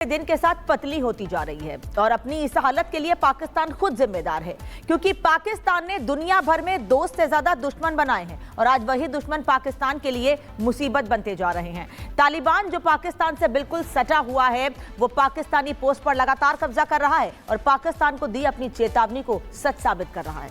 दिन के साथ पतली होती जा रही है और अपनी इस हालत के लिए पाकिस्तान खुद जिम्मेदार है, क्योंकि पाकिस्तान ने दुनिया भर में दोस्त से ज्यादा दुश्मन बनाए हैं और आज वही दुश्मन पाकिस्तान के लिए मुसीबत बनते जा रहे हैं। तालिबान जो पाकिस्तान से बिल्कुल सटा हुआ है, वो पाकिस्तानी पोस्ट पर लगातार कब्जा कर रहा है और पाकिस्तान को दी अपनी चेतावनी को सच साबित कर रहा है।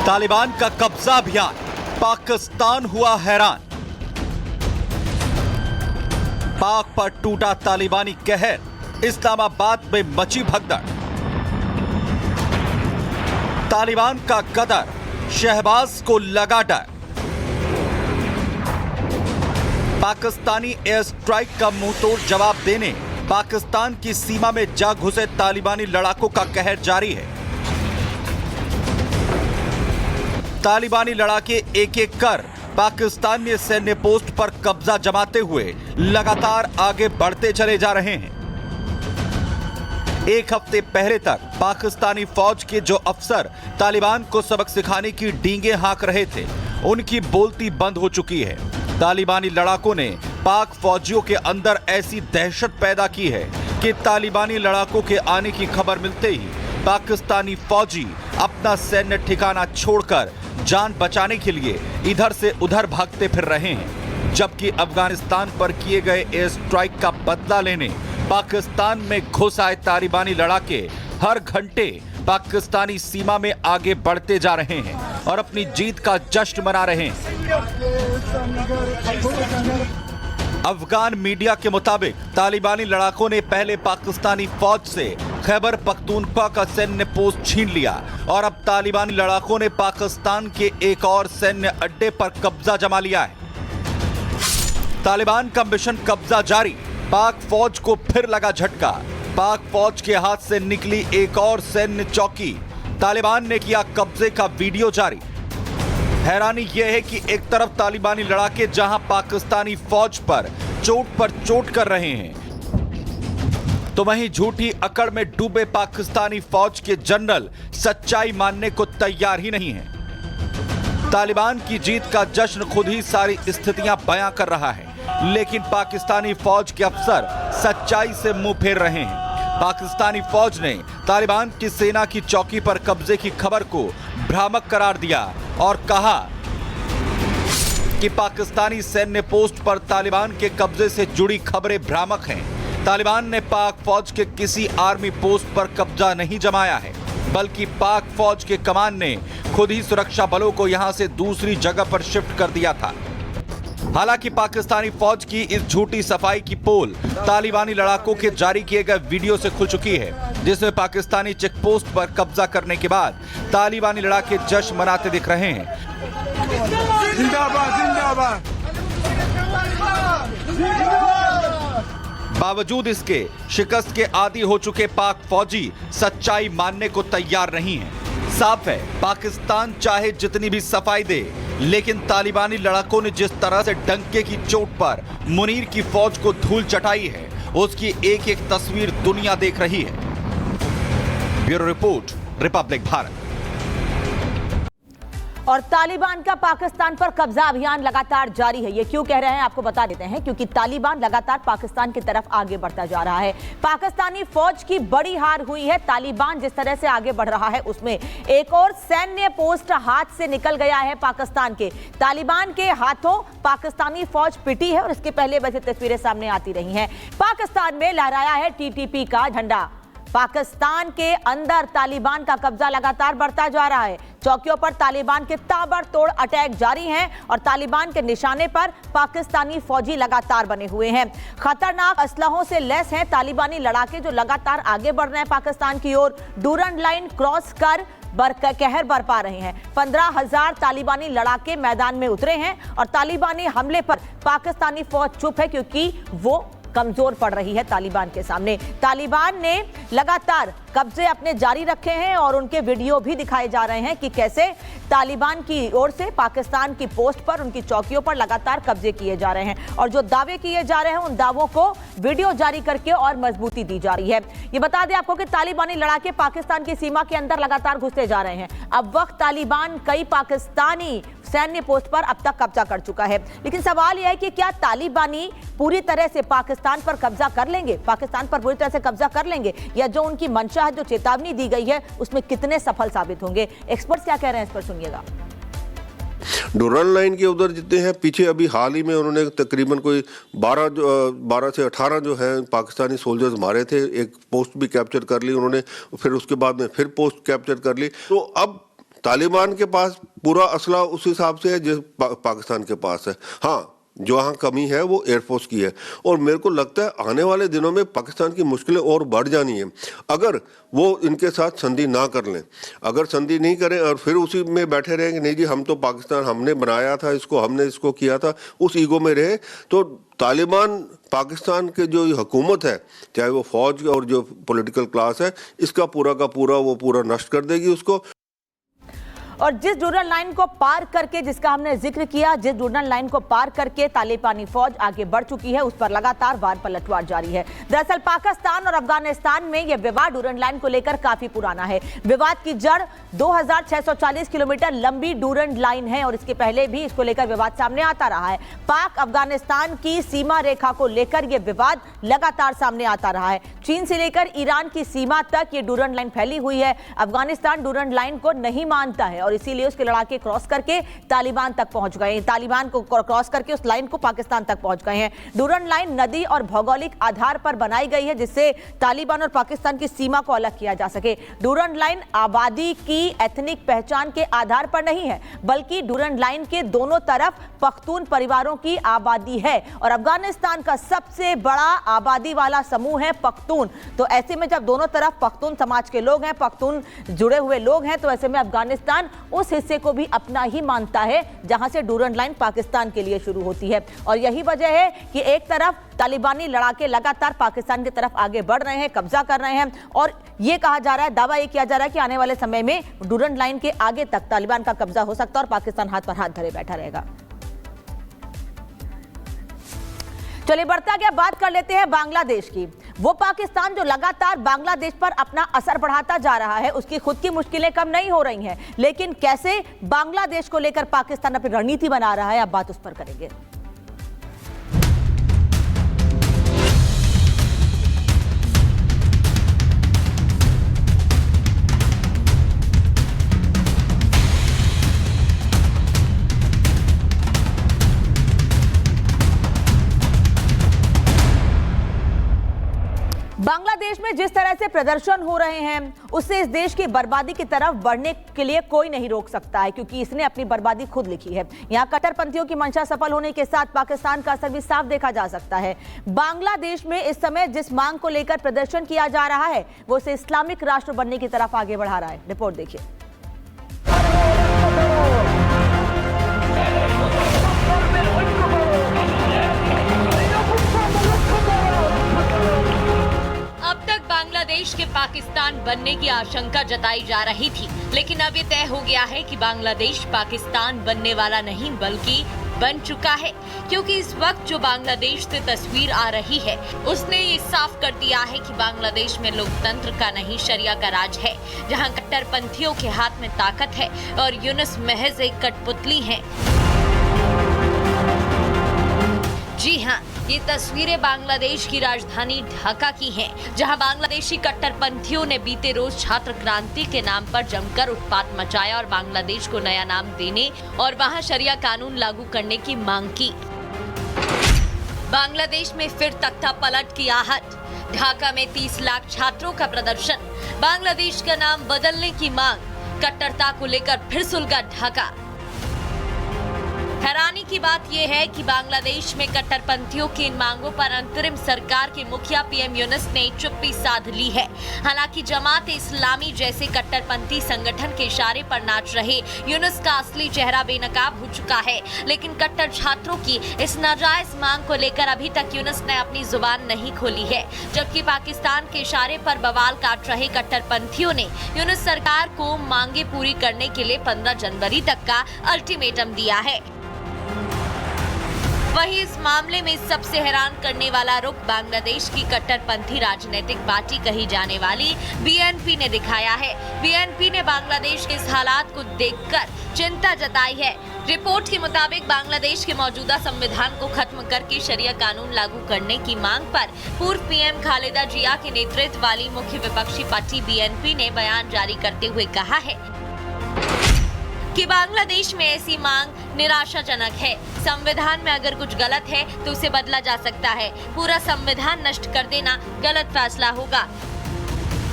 तालिबान का कब्जा अभियान, पाकिस्तान हुआ हैरान। पाक पर टूटा तालिबानी कहर, इस्लामाबाद में मची भगदड़। तालिबान का गदर, शहबाज को लगा डर। पाकिस्तानी एयर स्ट्राइक का मुंहतोड़ जवाब देने पाकिस्तान की सीमा में जा घुसे तालिबानी लड़ाकों का कहर जारी है। तालिबानी लड़ाके एक एक कर पाकिस्तानी सैन्य पोस्ट पर कब्जा जमाते हुए लगातार आगे बढ़ते चले जा रहे हैं। एक हफ्ते पहले तक पाकिस्तानी फौज के जो अफसर तालिबान को सबक सिखाने की डींगे हाँक रहे थे, उनकी बोलती बंद हो चुकी है। तालिबानी लड़ाकों ने पाक फौजियों के अंदर ऐसी दहशत पैदा की है कि तालिबानी लड़ाकों के आने की खबर मिलते ही पाकिस्तानी फौजी अपना सैन्य ठिकाना छोड़कर जान बचाने के लिए इधर से उधर भागते फिर रहे हैं। जबकि अफगानिस्तान पर किए गए एयर स्ट्राइक का बदला लेने पाकिस्तान में घुस आए तालिबानी लड़ाके हर घंटे पाकिस्तानी सीमा में आगे बढ़ते जा रहे हैं और अपनी जीत का जश्न मना रहे हैं। अफगान मीडिया के मुताबिक तालिबानी लड़ाकों ने पहले पाकिस्तानी फौज से खैबर पख्तूनख्वा का सैन्य पोस्ट छीन लिया और अब तालिबानी लड़ाकों ने पाकिस्तान के एक और सैन्य अड्डे पर कब्जा जमा लिया है। तालिबान का मिशन कब्जा जारी, पाक फौज को फिर लगा झटका। पाक फौज के हाथ से निकली एक और सैन्य चौकी, तालिबान ने किया कब्जे का वीडियो जारी। हैरानी यह है कि एक तरफ तालिबानी लड़ाके जहां पाकिस्तानी फौज पर चोट कर रहे हैं, तो वहीं झूठी अकड़ में डूबे पाकिस्तानी फौज के जनरल सच्चाई मानने को तैयार ही नहीं है। तालिबान की जीत का जश्न खुद ही सारी स्थितियां बयां कर रहा है, लेकिन पाकिस्तानी फौज के अफसर सच्चाई से मुंह फेर रहे हैं। पाकिस्तानी फौज ने तालिबान की सेना की चौकी पर कब्जे की खबर को भ्रामक करार दिया और कहा कि पाकिस्तानी सैन्य पोस्ट पर तालिबान के कब्जे से जुड़ी खबरें भ्रामक हैं। तालिबान ने पाक फौज के किसी आर्मी पोस्ट पर कब्जा नहीं जमाया है, बल्कि पाक फौज के कमान ने खुद ही सुरक्षा बलों को यहां से दूसरी जगह पर शिफ्ट कर दिया था। हालांकि पाकिस्तानी फौज की इस झूठी सफाई की पोल तालिबानी लड़ाकों के जारी किए गए वीडियो से खुल चुकी है, जिसमें पाकिस्तानी चेक पोस्ट पर कब्जा करने के बाद तालिबानी लड़ाके जश्न मनाते दिख रहे हैं। जिंदाबाद जिंदाबाद। बावजूद इसके शिकस्त के आदी हो चुके पाक फौजी सच्चाई मानने को तैयार नहीं है। साफ है, पाकिस्तान चाहे जितनी भी सफाई दे, लेकिन तालिबानी लड़ाकों ने जिस तरह से डंके की चोट पर मुनीर की फौज को धूल चटाई है, उसकी एक एक तस्वीर दुनिया देख रही है। Bureau report, Republic Bharat. और तालिबान का पाकिस्तान पर कब्जा अभियान लगातार जारी है। ये क्यों कह रहे हैं आपको बता देते हैं, क्योंकि तालिबान लगातार पाकिस्तान की तरफ आगे बढ़ता जा रहा है। पाकिस्तानी फौज की बड़ी हार हुई है। तालिबान जिस तरह से आगे बढ़ रहा है, उसमें एक और सैन्य पोस्ट हाथ से निकल गया है पाकिस्तान के। तालिबान के हाथों पाकिस्तानी फौज पिटी है और इसके पहले वैसे तस्वीरें सामने आती रही हैं। पाकिस्तान में लहराया है टीटीपी का झंडा। पाकिस्तान के अंदर तालिबान का कब्जा लगातार बढ़ता जा रहा है। चौकियों पर तालिबान के ताबड़तोड़ अटैक जारी हैं और तालिबान के निशाने पर पाकिस्तानी फौजी लगातार बने हुए हैं। खतरनाक असलहों से लैस हैं तालिबानी लड़ाके, जो लगातार आगे बढ़ रहे हैं पाकिस्तान की ओर। डूरन लाइन क्रॉस कर कहर बरपा रहे हैं। 15,000 तालिबानी लड़ाके मैदान में उतरे हैं और तालिबानी हमले पर पाकिस्तानी फौज चुप है, क्योंकि वो कमजोर पड़ रही है तालिबान के सामने। तालिबान ने लगातार कब्जे अपने जारी रखे हैं और उनके वीडियो भी दिखाए जा रहे हैं कि कैसे तालिबान की ओर से पाकिस्तान की पोस्ट पर, उनकी चौकियों पर लगातार कब्जे किए जा रहे हैं और जो दावे किए जा रहे हैं उन दावों को वीडियो जारी करके और मजबूती दी जा रही है। ये बता दें आपको कि तालिबानी लड़ाके पाकिस्तान की सीमा के अंदर लगातार घुसते जा रहे हैं। अब वक्त तालिबान कई पाकिस्तानी सैन्य पोस्ट पर अब तक कब्जा कर चुका है, लेकिन सवाल यह है कि क्या तालिबानी पूरी तरह से पाकिस्तान पर कब्जा कर लेंगे, पाकिस्तान पर पूरी तरह से कब्जा कर लेंगे, या जो उनकी मंशा है, जो चेतावनी दी गई है, उसमें कितने सफल साबित होंगे? एक्सपर्ट्स क्या कह रहे हैं इस पर सुनिएगा। डुरन लाइन के उधर जितने हैं पीछे, अभी हाल ही में उन्होंने तकरीबन कोई 12 से 18 जो है पाकिस्तानी सोल्जर्स मारे थे। एक पोस्ट भी कैप्चर कर ली उन्होंने, फिर उसके बाद में फिर पोस्ट कैप्चर कर ली। तो अब तालिबान के पास पूरा असला उस हिसाब से है जिस पाकिस्तान के पास है। हाँ, जो यहाँ कमी है वो एयरफोर्स की है, और मेरे को लगता है आने वाले दिनों में पाकिस्तान की मुश्किलें और बढ़ जानी है अगर वो इनके साथ संधि ना कर लें। अगर संधि नहीं करें और फिर उसी में बैठे रहें कि नहीं जी हम तो पाकिस्तान, हमने बनाया था इसको, हमने इसको किया था, उस ईगो में रहे, तो तालिबान पाकिस्तान के जो हुकूमत है, चाहे वो फौज और जो पॉलिटिकल क्लास है, इसका पूरा का पूरा वो पूरा नष्ट कर देगी उसको। और जिस डुरन लाइन को पार करके, जिसका हमने जिक्र किया, जिस डुरन लाइन को पार करके तालिबानी फौज आगे बढ़ चुकी है, उस पर लगातार वार पलटवार जारी है। दरअसल पाकिस्तान और अफगानिस्तान में यह विवाद डुरन लाइन को लेकर काफी पुराना है। विवाद की जड़ 2640 किलोमीटर लंबी डुरन लाइन है और इसके पहले भी इसको लेकर विवाद सामने आता रहा है। पाक अफगानिस्तान की सीमा रेखा को लेकर यह विवाद लगातार सामने आता रहा है। चीन से लेकर ईरान की सीमा तक ये डुरन लाइन फैली हुई है। अफगानिस्तान डुरन लाइन को नहीं मानता है और इसीलिए उसके लड़ाके क्रॉस करके तालिबान तक पहुंच गए हैं। तालिबान को क्रॉस करके उस लाइन को पाकिस्तान तक पहुंच गए हैं। डुरन लाइन नदी और भौगोलिक आधार पर बनाई गई है जिससे तालिबान और पाकिस्तान की सीमा को अलग किया जा सके। डुरन लाइन आबादी की एथनिक पहचान के आधार पर नहीं है, बल्कि डुरन लाइन के दोनों तरफ पख्तून परिवारों की आबादी है और अफगानिस्तान का सबसे बड़ा आबादी वाला समूह है पख्तून। तो ऐसे में जब दोनों तरफ पख्तून समाज के लोग हैं, पख्तून जुड़े हुए लोग हैं, तो ऐसे में अफगानिस्तान उस हिस्से को भी अपना ही मानता है जहां से डुरन लाइन पाकिस्तान के लिए शुरू होती है। और यही वजह है कि एक तरफ तालिबानी लड़ाके लगातार पाकिस्तान की तरफ आगे बढ़ रहे हैं, कब्जा कर रहे हैं और यह कहा जा रहा है, दावा यह किया जा रहा है कि आने वाले समय में डुरन लाइन के आगे तक तालिबान का कब्जा हो सकता है और पाकिस्तान हाथ पर हाथ धरे बैठा रहेगा। चलिए बढ़ता गया, बात कर लेते हैं बांग्लादेश की। वो पाकिस्तान जो लगातार बांग्लादेश पर अपना असर बढ़ाता जा रहा है, उसकी खुद की मुश्किलें कम नहीं हो रही हैं, लेकिन कैसे बांग्लादेश को लेकर पाकिस्तान अपनी रणनीति बना रहा है, अब बात उस पर करेंगे। बांग्लादेश में जिस तरह से प्रदर्शन हो रहे हैं, उससे इस देश की बर्बादी की तरफ बढ़ने के लिए कोई नहीं रोक सकता है, क्योंकि इसने अपनी बर्बादी खुद लिखी है। यहां कट्टरपंथियों की मंशा सफल होने के साथ पाकिस्तान का असर भी साफ देखा जा सकता है। बांग्लादेश में इस समय जिस मांग को लेकर प्रदर्शन किया जा रहा है, वो उसे इस्लामिक राष्ट्र बनने की तरफ आगे बढ़ा रहा है। रिपोर्ट देखिए। अब तक बांग्लादेश के पाकिस्तान बनने की आशंका जताई जा रही थी, लेकिन अब ये तय हो गया है कि बांग्लादेश पाकिस्तान बनने वाला नहीं बल्कि बन चुका है, क्योंकि इस वक्त जो बांग्लादेश से तस्वीर आ रही है, उसने ये साफ कर दिया है कि बांग्लादेश में लोकतंत्र का नहीं शरिया का राज है, जहां कट्टरपंथियों के हाथ में ताकत है और यूनुस महज एक कठपुतली है। जी हाँ, ये तस्वीरें बांग्लादेश की राजधानी ढाका की हैं, जहां बांग्लादेशी कट्टरपंथियों ने बीते रोज छात्र क्रांति के नाम पर जमकर उत्पात मचाया और बांग्लादेश को नया नाम देने और वहां शरिया कानून लागू करने की मांग की। बांग्लादेश में फिर तख्ता पलट की आहट, ढाका में 30 लाख छात्रों का प्रदर्शन, बांग्लादेश का नाम बदलने की मांग, कट्टरता को लेकर फिर सुलगा ढाका। हैरानी की बात यह है कि बांग्लादेश में कट्टरपंथियों की इन मांगों पर अंतरिम सरकार के मुखिया पीएम यूनुस ने चुप्पी साध ली है। हालांकि जमात इस्लामी जैसे कट्टरपंथी संगठन के इशारे पर नाच रहे यूनुस का असली चेहरा बेनकाब हो चुका है, लेकिन कट्टर छात्रों की इस नाजायज मांग को लेकर अभी तक यूनुस ने अपनी जुबान नहीं खोली है। जबकि पाकिस्तान के इशारे पर बवाल काट रहे कट्टरपंथियों ने यूनुस सरकार को मांगे पूरी करने के लिए 15 जनवरी तक का अल्टीमेटम दिया है। वहीं इस मामले में सबसे हैरान करने वाला रुख बांग्लादेश की कट्टरपंथी राजनीतिक पार्टी कही जाने वाली बीएनपी ने दिखाया है। बीएनपी ने बांग्लादेश के इस हालात को देखकर चिंता जताई है। रिपोर्ट के मुताबिक बांग्लादेश के मौजूदा संविधान को खत्म करके शरिया कानून लागू करने की मांग पर पूर्व पीएम खालेदा जिया के नेतृत्व वाली मुख्य विपक्षी पार्टी बीएनपी ने बयान जारी करते हुए कहा है कि बांग्लादेश में ऐसी मांग निराशाजनक है। संविधान में अगर कुछ गलत है तो उसे बदला जा सकता है। पूरा संविधान नष्ट कर देना गलत फैसला होगा।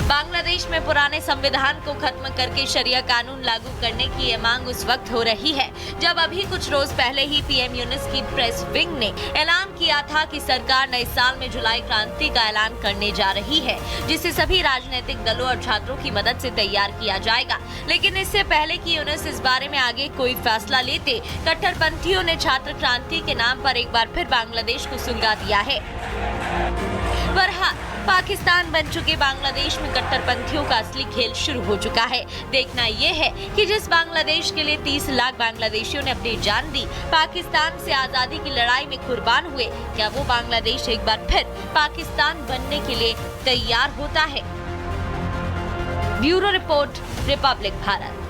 बांग्लादेश में पुराने संविधान को खत्म करके शरिया कानून लागू करने की ये मांग उस वक्त हो रही है जब अभी कुछ रोज पहले ही पीएम यूनुस की प्रेस विंग ने ऐलान किया था कि सरकार नए साल में जुलाई क्रांति का ऐलान करने जा रही है, जिसे सभी राजनीतिक दलों और छात्रों की मदद से तैयार किया जाएगा। लेकिन इससे पहले कि यूनुस इस बारे में आगे कोई फैसला लेते, कट्टरपंथियों ने छात्र क्रांति के नाम पर एक बार फिर बांग्लादेश को सुलगा दिया है। बहरहाल पाकिस्तान बन चुके बांग्लादेश में कट्टरपंथियों का असली खेल शुरू हो चुका है। देखना यह है कि जिस बांग्लादेश के लिए 30 लाख बांग्लादेशियों ने अपनी जान दी, पाकिस्तान से आजादी की लड़ाई में कुर्बान हुए, क्या वो बांग्लादेश एक बार फिर पाकिस्तान बनने के लिए तैयार होता है? Bureau report, Republic Bharat.